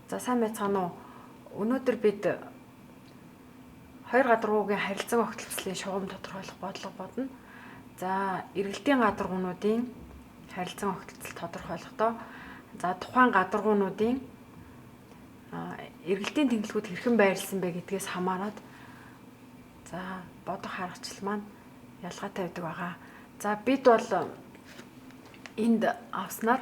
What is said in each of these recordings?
За сайн байцгаана уу? Өнөөдөр бид хоёр гадаргуугийн харилцан огтлцлын шугам тодорхойлох бодлого бодно. За эргэлтийн гадаргуунуудын харилцан огтлцол тодорхойлохдоо за тухайн гадаргуунуудын эргэлтийн тэнхлэгүүд хэрхэн байрлсан бэ гэдгээс хамаарат за бодох харгачил маань ялгаатай байдаг байгаа. За бид бол энд авснаар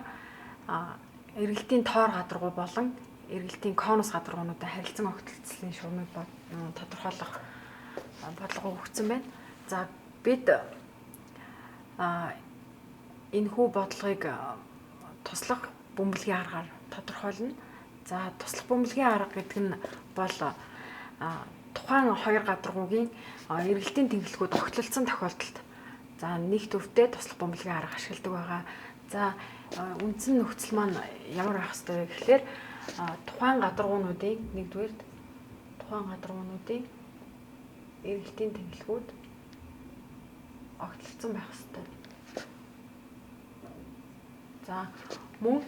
эргэлтийн тоор гадаргуу болон эргэлтийн конус гадаргуунуудын харилцан огтлцлын шугамыг тодорхойлох бодлого өгсөн байна. За бид энэ хүү бодлогыг туслах бөмбөлгийн аргаар тодорхойлно. За туслах бөмбөлгийн арга гэдэг нь бол тухайн хоёр гадаргуугийн эргэлтийн тэнхлэгүүд огтлцсон тохиолдолд за нэг төвтэй туслах бөмбөлгийн арга ашигладаг байгаа. За үндсэн нөхцөл маань ямар байх ёстой вэ гэхээр тухайн гадаргуунуудын нэгдүгээрт тухайн гадаргуунуудын эргэлтийн тэнхлэгүүд огтлцсон байх ёстой. За мөн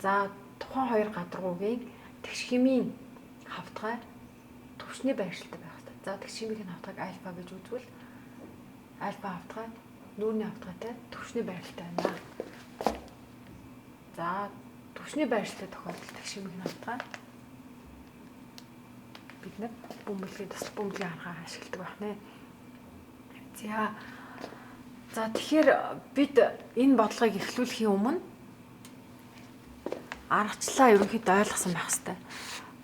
за тухайн хоёр гадаргуугийн тэгш хэмийн хавтгай төвшний байршилтай байх ёстой. За тэгш хэмийн хавтгайг альфа гэж үзвэл альфа хавтгай нүүрний хавтгайтай төвшний байршилтай байна. За төвшний байршилтай тохиолдолд тэгш хэмийн хавтгай бид нар бөмбөлгийн туслах бөмбөлгийн аргаар ашигладаг байна. За тэгэхээр бид энэ бодлогыг эхлүүлэхийн өмнө аргачлалаа ерөнхийдөө ойлгосон байх хэрэгтэй.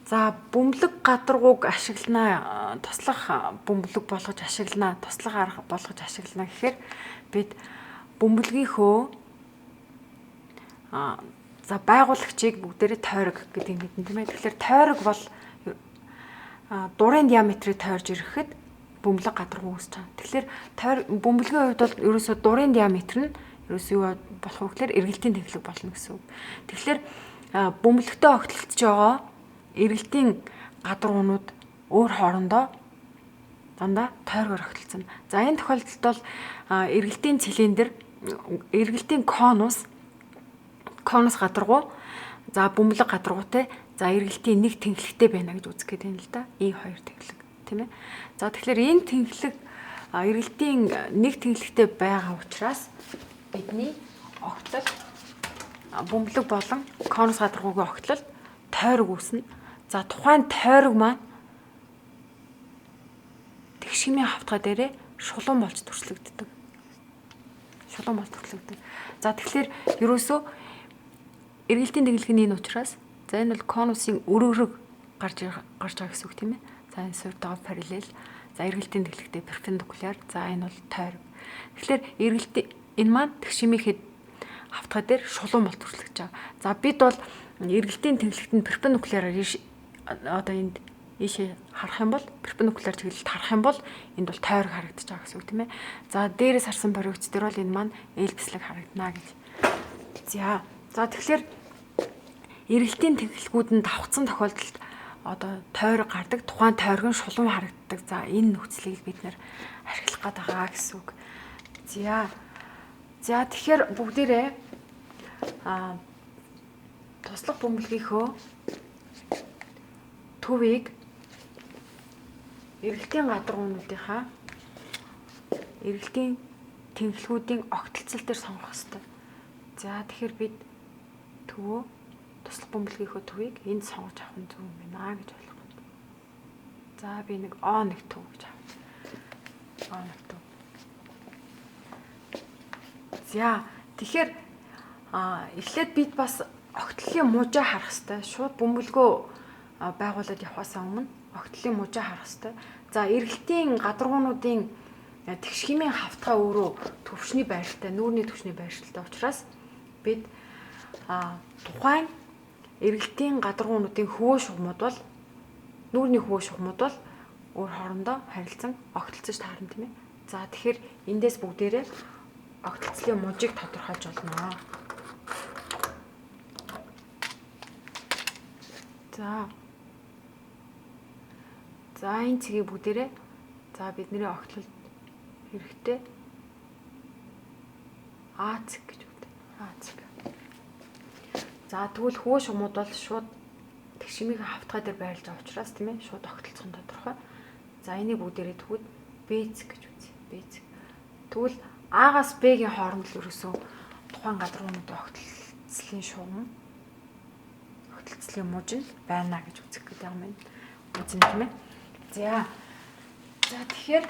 За бөмбөлөг гадаргууг ашиглана, туслах бөмбөлөг болгож ашиглана, туслах арга болгож ашиглана гэхээр бид бөмбөлгийнхөө за байгуулагчийг бүгдээрээ тойрог гэдэг мэднэ тийм ээ. Тэгэхээр тойрог бол дурын диаметрийг тойрж ирэхэд бөмбөлөг гадаргуу үүсэж байгаа. Тэгэхээр бөмбөлгийн хувьд бол ерөөсөө дурын диаметр нь ерөөсөө юу болох вэ гэхээр эргэлтийн тэнхлэг болно гэсэн үг. Тэгэхээр бөмбөлөгтөө огтлцож байгаа эргэлтийн гадаргуунууд өөр хоорондоо дандаа тойргоор огтлцсон. За энэ тохиолдолд бол эргэлтийн цилиндр, эргэлтийн конус гадаргуу, за бөмбөлөг гадаргуутай, за эргэлтийн нэг тэнхлэгтэй байна гэж үзэх гээд байна л да. Энэ хоёр тэнхлэг, тийм ээ. За тэгэхээр энэ тэнхлэг эргэлтийн нэг тэнхлэгтэй байгаа учраас бидний огтлол бөмбөлөг болон конус гадаргуугийн огтлол тойрог үүснэ. За тухайн тойрог маань тэгш хэмийн хавтгай дээрээ шулуун болж төрслөгддөг. За тэгэхээр ерөөсөө эргэлтийн тэнхлэг нь энэ учраас за энэ бол конусын өрөөрөг гарч байгаа гэсэн үг тийм ээ. За энэ суурьтайгаа параллел. За эргэлтийн тэнхлэгтэй перпендикуляр. За энэ бол тойрог. Тэгэхээр эргэлтийн энэ маань тэгш хэмийн хавтгай дээр шулуун бол төрслөгдөж байгаа. За бид бол эргэлтийн тэнхлэгт нь перпендикуляраар одоо энд ийшээ харах юм бол перпендикуляр чиглэлд харах юм бол энд бол тойрог харагдаж байгаа гэсэн үг тийм ээ. За дээрээс харсан боригч дээр бол энэ маань элбэслэг харагдана гэж. За тэгэхээр эргэлтийн тэнхлэгүүд нь давхцсан тохиолдолд одоо тойрог гардаг, тухайн тойрог нь шулуун харагддаг. За энэ нөхцөлийг бид нэр ашиглах гээд байгаа гэсэн үг. За тэгэхээр бүгдээрээ туслах бөмбөлгийнхөө төвийг эргэлтийн гадаргуунуудынхаа эргэлтийн тэнхлэгүүдийн огтлцол дээр сонгох ёстой. За тэгэхээр бид төвөө туслах бөмбөлгийнхөө төвийг энд сонгож авах нь зөв юм байна гэж ойлгох юм. За би нэг O1 төв гэж авах. O1 төв. За тэгэхээр эхлээд бид бас огтлын мужаа харах хэрэгтэй. Шууд бөмбөлгөө байгуулад явахаасаа өмнө огтлын мужаа харах хэрэгтэй. За эргэлтийн гадаргуунуудын тэгш хэмийн хавтгай өөрөө төвшний байршилтай, нүүрний төвшний байршилтай учраас бид тухайн эргэлтийн гадаргуунуудын хөвөө шугамуд бол нүүрний хөвөө шугамуд бол өөр хоорондоо харилцан огтлцож таарна тийм ээ. За тэгэхээр эндээс бүгдээрээ огтлцлын мужийг тодорхойлж болно. За энэ цэгийг бүгдээрээ за бидний огтлол хэрэгтэй А цэг гэж үүдэг. А цэг. За тэгвэл хөвөө шугамуд бол шууд тэгшмийг хавтгай дээр байрлаж байгаа учраас тийм ээ шууд огтлцсон тодорхой. За энийг бүгдээрээ тэгвэл бэз гэж үзье. Бэз. Тэгвэл А-гаас Б-гийн хооронд л ерөөсөө тухайн гадаргуунуудын огтлцлын шугам огтлцлын мужинд байна гэж үзэх гэдэг юм байна. Үзэн тийм ээ. За тэгэхээр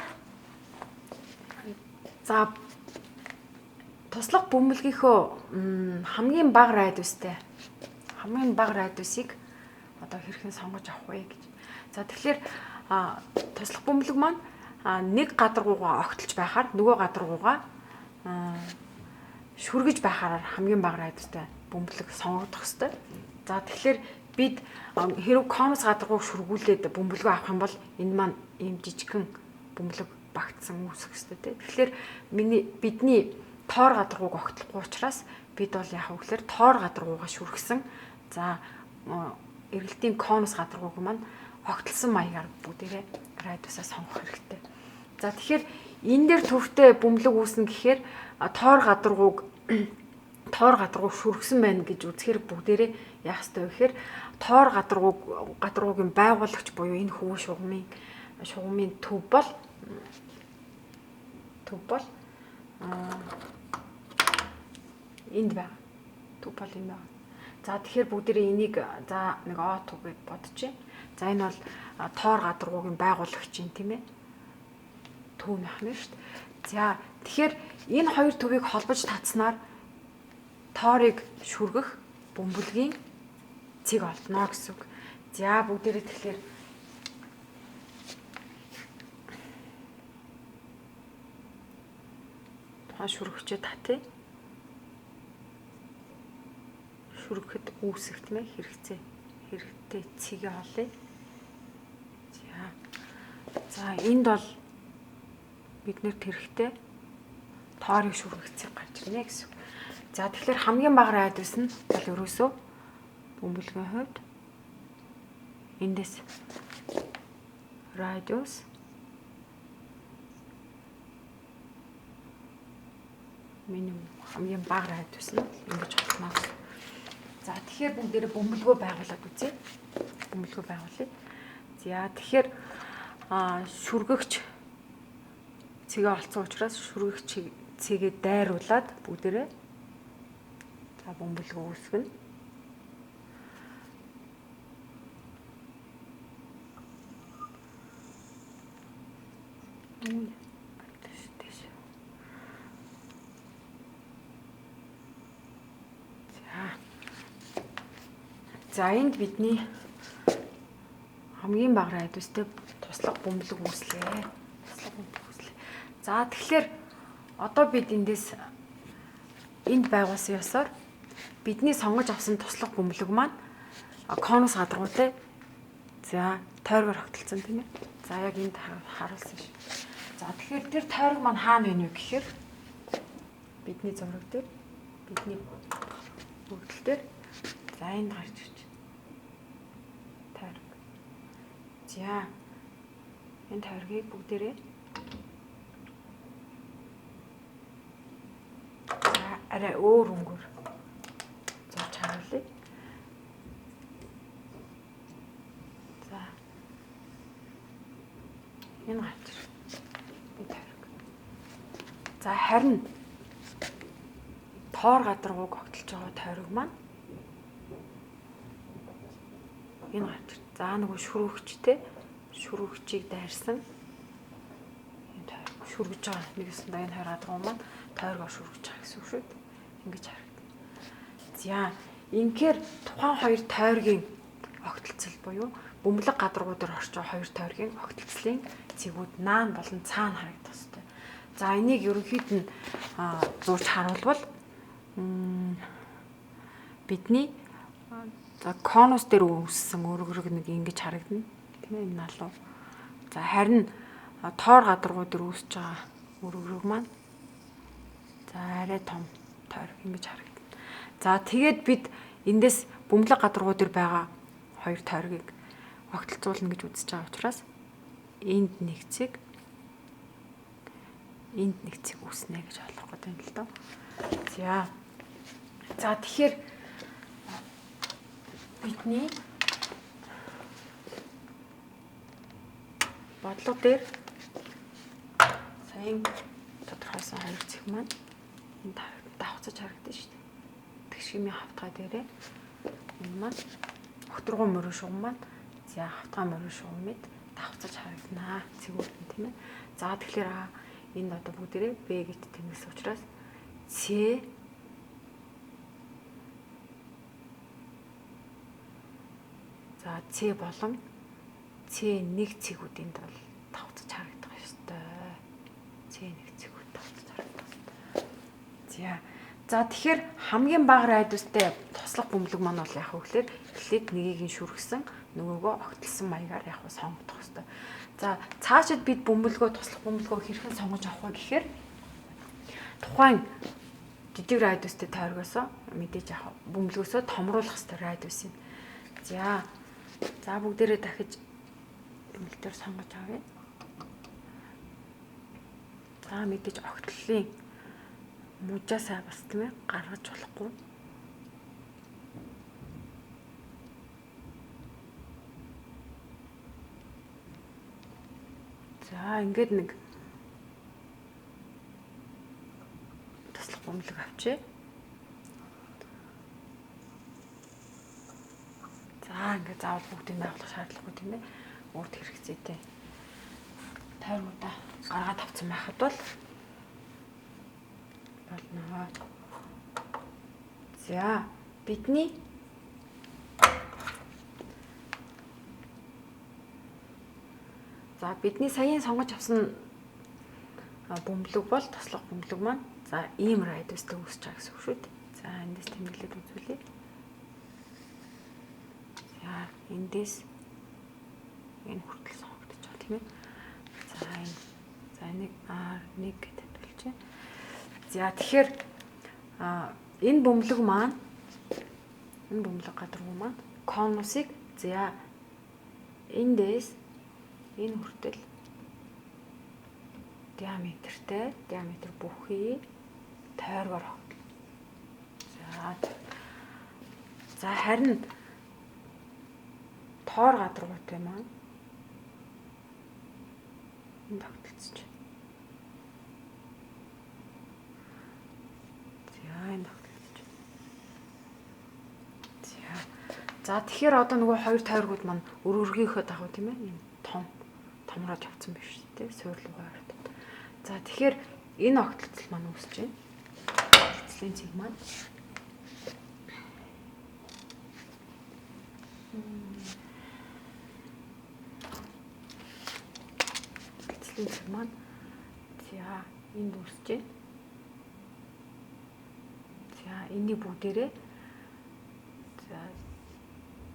туслах бөмбөлгийнхөө хамгийн бага радиусыг одоо хэрхэн сонгож авах вэ гэж. За тэгэхээр туслах бөмбөлөг маань нэг гадаргуугаа огтлж байхаар нөгөө гадаргуугаа шүргэж байхаар хамгийн бага радиустай бөмбөлөг сонгогдох ёстой. За тэгэхээр бид хэрэг конус гадаргууг шүргүүлээд бөмбөлгөө авах юм бол энэ маань ийм жижигхэн бөмбөлөг багтсан үүсэх ёстой тийм. Тэгэхээр бидний тоор гадаргууг огтлохгүй учраас бид бол яг үгээр тоор гадаргуугаа шүргсэн. За эргэлтийн конус гадаргууг маань огтлсон маягаар бүгдээрээ радиусаа сонгох хэрэгтэй. За тэгэхээр энэ дээр төвхтэй бөмбөлөг үүснэ гэхээр тоор гадаргууг шүргсэн байна гэж үзэхээр бүгдээрээ яах ёстой вэ гэхээр тоор гадаргуугийн байгуулагч буюу энэ хөвөө шугамын төв бол энд байна. Төв бол энэ байна. За тэгэхээр бүгдээрээ энийг за нэг O төв гэж бодчих. За энэ бол тоор гадаргуугийн байгуулагч юм тийм ээ. Төв механик шүү дээ. За тэгэхээр энэ хоёр төвийг холбож татснаар тоорыг шүргэх бөмбөлгийн цэг олдно гэсэн үг. За бүгдээрээ тэгэхээр шүргэгчээ татъя. Шүргэхэд үүсэх тийм ээ хэрэгтэй цэгээ олъё. За энд бол биднэрт хэрэгтэй тоорыг шүргэх цэг гарч ирнэ гэсэн. За тэгэхээр хамгийн бага радиус нь бол ерөөсөө бөмбөлгийн хувьд эндээс радиус минимум хамгийн бага радиус нь ингэж олно. За тэгэхээр бүгдээрээ бөмбөлгөө байгуулад үзье. Бөмбөлгөө байгуулъя. За тэгэхээр шүргэгч цэгээ олцсон учраас шүргэгч цэгээ дайруулад бүгдээрээ за бөмбөлгөө үүсгэнэ. За энд бидний хамгийн бага радиустай туслах бөмбөлөг үүслээ. За тэгэхээр одоо бид эндээс энд байгуулсан ёсоор бидний сонгож авсан туслах бөмбөлөг маань конус гадаргуутай за тойргоор тогтолцсон тийм ээ. За яг энд харуулсан шүү. За тэгэхээр тэр тойрог маань хаана вэ гэхээр бидний зураг дээр бидний бүгдэл дээр за энд гарч ирж тойрог. За энэ тойргийг бүгдээрээ арай өөр өнгөөр зурж харуулъя. За энэ гарч ирж энэ тойрог. За харин тоор гадаргууг огтлж байгаа тойрог маань энэ гарч ирж. За нөгөө шүргэгчийг дайрсан энэ тойрог шүргэж байгаа нэгэсэндээ энэ хоёр гадаргуу маань тойргоор шүргэж байгаа гэсэн үг шүү дээ. Ингэж харагдана. За инхээр тухайн хоёр тойргийн огтлцол буюу бөмбөлөг гадаргуу дээр орж байгаа хоёр тойргийн огтлцлын цэгүүд наан болон цаана харагдах ёстой. За энийг ерөнхийд нь зурж харуулбал бидний конус дээр үүссэн өргөрөг нэг ингэж харагдана. Тийм ээ энэ налуу. За харин тоор гадаргуу дээр үүсэж байгаа өргөрөг маань за арай том тойрог ингэж харагдана. За тэгээд бид эндээс бөмбөлөг гадаргуу дээр байгаа хоёр тойргийг огтлцуулна гэж үзэж байгаа учраас энд нэг цэг үүснэ гэж ойлгох гэдэг юм л доо. За тэгэхээр бидний бодлого дээр саяхан тодорхойлсон хоёр цэг маань энд давхцаж харагдаж шүү дээ. Тэгшгмийн хавтгай дээрээ энэ маань өгтргөө мөрөө шугам маань за хавтгай мөрөө шугам мэд давхцаж харагданаа цэгүүд нь тийм ээ. За тэгэхээр энэ одоо бүгдээрээ Б гэж тэмдэглэсэн учраас С за С болон С1 цэгүүдэнд бол давхцаж харагдах ёстой. С1 цэгүүд давхцаж харагдах ёстой. За тэгэхээр хамгийн бага радиустай тослох бөмбөлөг маань бол яг хөглөөр эхлээд нэгийг нь шүргсэн нөгөөгөө огтлсон маягаар яг сонгогдох ёстой. За цаашид бид бөмбөлгөө тослох бөмбөлгөө хэрхэн сонгож авах вэ гэхээр тухайн жижиг радиустай тойргоосоо мэдээж яг бөмбөлгөөсөө томруулах ёстой радиус юм. За бүгдээрээ дахиж тэмдэлтээр сонгож авъя. За мэдээж огтлолын мужаасаа бас тийм ээ гаргаж болохгүй. За ингээд нэг туслах бөмбөлөг авчээ. За ингээд заавал бүгдийг наагуулах шаардлагагүй тийм ээ. Урд хэрэгцээтэй тойргуудаа гаргаад авсан байхад бол болно. За бидний саяхан сонгож авсан бөмбөлөг бол тослох бөмбөлөг маань за ийм радиустай үүсэж байгаа гэсэн үг шүү дээ. За эндээс тэмдэглээд үзүүлье. За эндээс энэ хүртэл сонгогдож байгаа тийм ээ. За энийг R1 гэдэг төвлөж. За тэгэхээр энэ бөмбөлөг гадаргуу маань конусыг за эндээс энэ хүртэл диаметр бүхий тойргоор хогдол. За харин тоор гадаргуутай маань энд хогдолцож байна. За тэгэхээр одоо нөгөө хоёр тойргууд маань өргөргийнхөө дагуу тийм ээ юм томроод явцсан биш үү? Суурлуугаар ордод. За тэгэхээр энэ огтлцол маань үүсэж байна. Огтлцлын цэг маань за энд үүсэж байна. За энийг бүгдээрээ за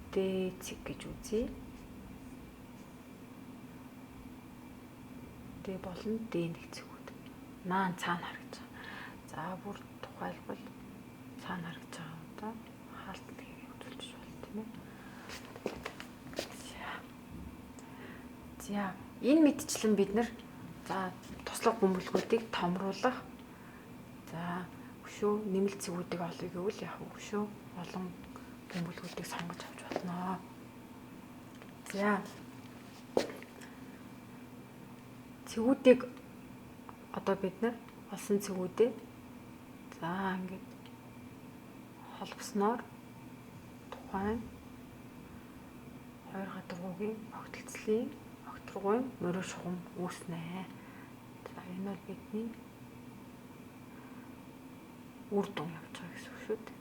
Д цэг гэж үзье. Д болон Д1 цэгүүд. Наан цаана харагдаж байгаа. За бүр тухайлбал цаана харагдаж байгаа одоо хаалт тгийг хөдөлж байна тийм ээ. За энэ мэдчлэн бид нар за туслах бөмбөлгүүдийг томруулах за өшөө нэмэлт цэгүүдийг олъё гэвэл яг өшөө олон бөмбөлгүүдийг сонгож авч болно. За цэгүүдийг одоо бид нар олсон цэгүүдээ за ингээд холбосноор тухайн хоёр гадаргуугийн огтргуйн мөрөө шугам үүснэ. За энэ бол бидний үр дүн явж байгаа гэсэн үг шүү дээ.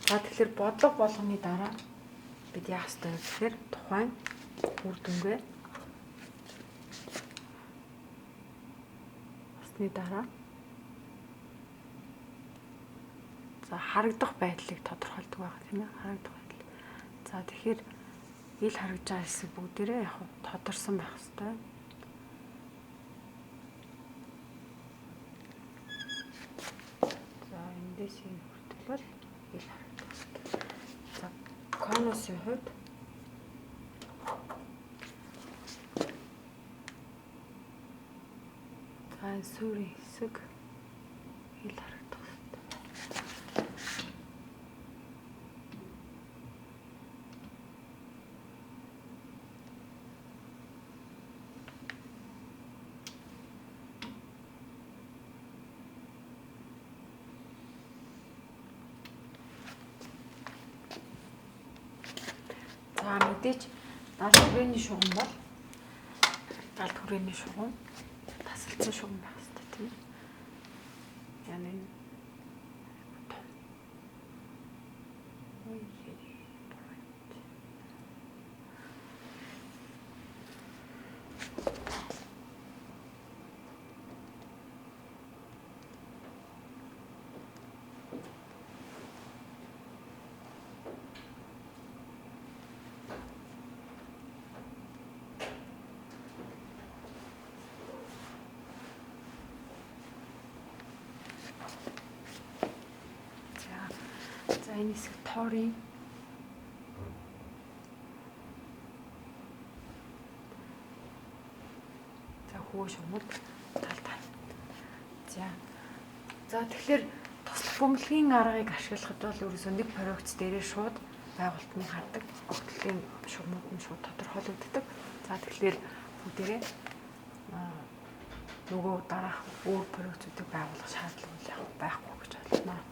За тэгэхээр бодлого болгоны дараа бид яах ёстой вэ гэхээр тухайн үр дүнгээ болсны дараа за харагдах байдлыг тодорхойлдог байгаа тийм ээ. Харагдах байдал. За тэгэхээр ил харагдж байгаа хэсэг бүгдээрээ яг тодорсон байх ёстой. За эндээс энэ хүртэл бол ил харагдах ёстой. За конусын хувьд Сүүрийн хэсэг хэл харагдах хэрэгтэй. За мэдээж даалт хүрээний шугам бол даалт хүрээний шугам тасалсан шугам байх хэрэгтэй тийм ээ. Yani за энэ хэсэг тоорын за хөө шугамд талтай. За тэгэхээр туслах бөмбөлгийн аргыг ашиглахад бол ерөөсөө нэг проект дээрээ шууд байгуултны хардаг огтлын шугамуд нь шууд тодорхойлогддог. За тэгэхээр бүгдээрээ нөгөө дараах өөр проектуудыг байгуулах шаардлага байхгүй гэж байна.